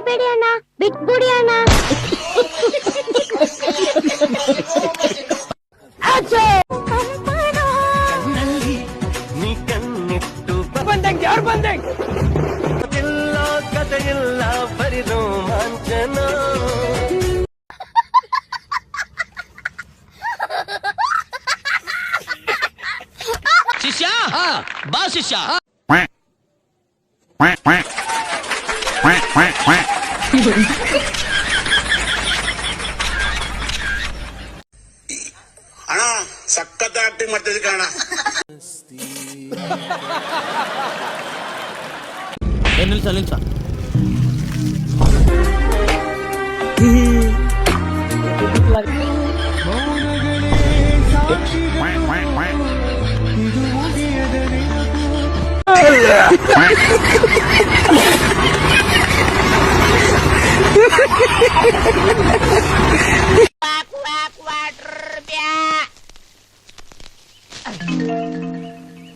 ಹೊಡಿಬೇಡಿ ಅಣ್ಣ, ಬಿಟ್ಬಿಡಿ ಅಣ್ಣ. ನೀ ಕಣ್ಣಿಟ್ಟು ಬಂದಂಗೆ ಯಾರು ಬಂದಂಗೆ ಇಲ್ಲ ಕಥೆಯಿಲ್ಲ ಬರಿ ರೋಮಾಂಚನ. ಶಿಷ್ಯ ಬಾ ಶಿಷ್ಯ. ಅಣ್ಣ ಸಖತ್ ಆಕ್ಟಿಂಗ್ ಮಾಡ್ತಿದ್ದೆ ಕಣ. ನಿಲ್ಸ ನಿಲ್ಸ.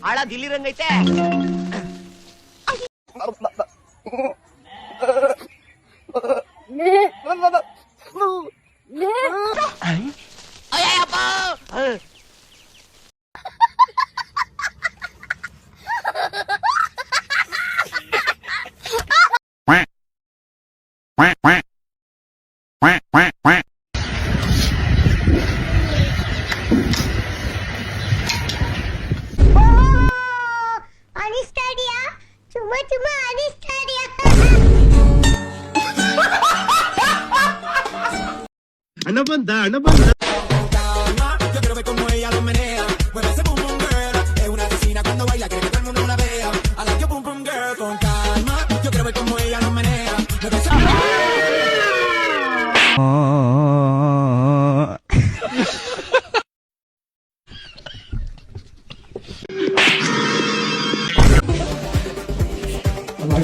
ಆಳ ದಿಲ್ಲಿ ರಂಗೈತೆ. ಅನಿಸ್ತಾಡಿಯಾ? ಚುಮ್ಮಾ ಚುಮ್ಮಾ ಅನಿಸ್ತಾಡಿಯಾ? ಅಣ್ಣ ಬಂದ ಅಣ್ಣ ಬಂದ.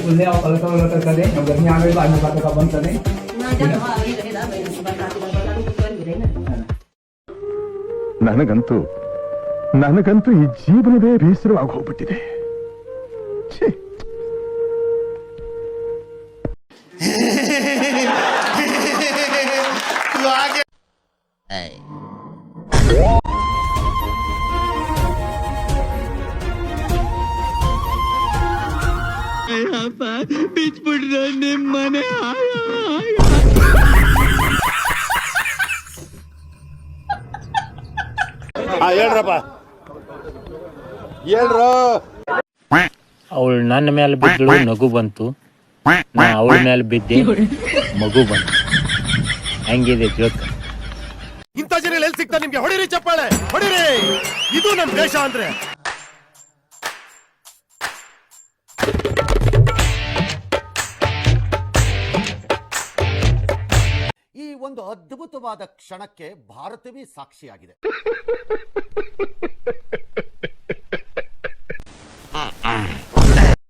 kuliah kalau kalau tadi yang berni ambil banyak kata kapan tadi ನನಗಂತೂ ಈ ಜೀವನವೇ ಬೇಸರವಾಗಿ ಹೋಗ್ಬಿಟ್ಟಿದೆ. ಬಿಟ್ಬಿಡ್ರ ನಿಮ್ಮನೆ. ಹೇಳ್ರಪ್ಪ ಹೇಳ್ರು. ಅವಳು ನನ್ನ ಮೇಲೆ ಬಿದ್ದಳು, ನಗು ಬಂತು. ನಾ ಅವಳ ಮೇಲೆ ಬಿದ್ದೆ, ಮಗು ಬಂತು. ಹಂಗಿದೆ ಜೋಕ್. ಇಂಥ ಜನ ಎಲ್ಲಿ ಸಿಗ್ತಾ ನಿಮ್ಗೆ? ಹೊಡಿರಿ ಚಪ್ಪಾಳೆ ಹೊಡಿರಿ. ಇದು ನಮ್ ದೇಶ ಅಂದ್ರೆ. ಈ ಒಂದು ಅದ್ಭುತವಾದ ಕ್ಷಣಕ್ಕೆ ಭಾರತವೇ ಸಾಕ್ಷಿಯಾಗಿದೆ.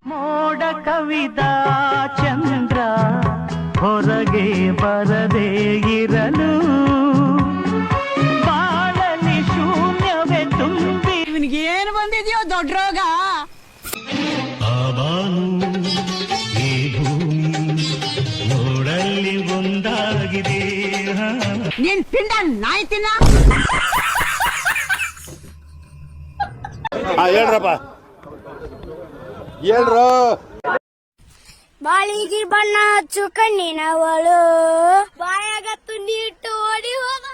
ಮೋಡ ಕವಿದ ಚಂದ್ರ ಹೊರಗೆ ಬರದೇ ಇರಲು ಬಾಳಲಿ ಶೂನ್ಯವೇ ತುಂಬಿ. ಇವನಿಗೆ ಏನು ಬಂದಿದೆಯೋ ದೊಡ್ಡ ರೋಗ. ಈ ಭೂಮಿ ನೋಡಲ್ಲಿ ಒಂದಾಗಿದೆ. ನೀನ್ ಪಿಂಡ ನಾಯಿ ತಿನ್ನ. ಹೇಳ್ರಪ್ಪ ಹೇಳ್ರು. ಬಾಳಿಗೆ ಬಣ್ಣ ಹಚ್ಚು ಕಣ್ಣಿನವಳು, ಬಾಯಾಗ ತುಂಡಿಟ್ಟು ಓಡಿ ಹೋಗ.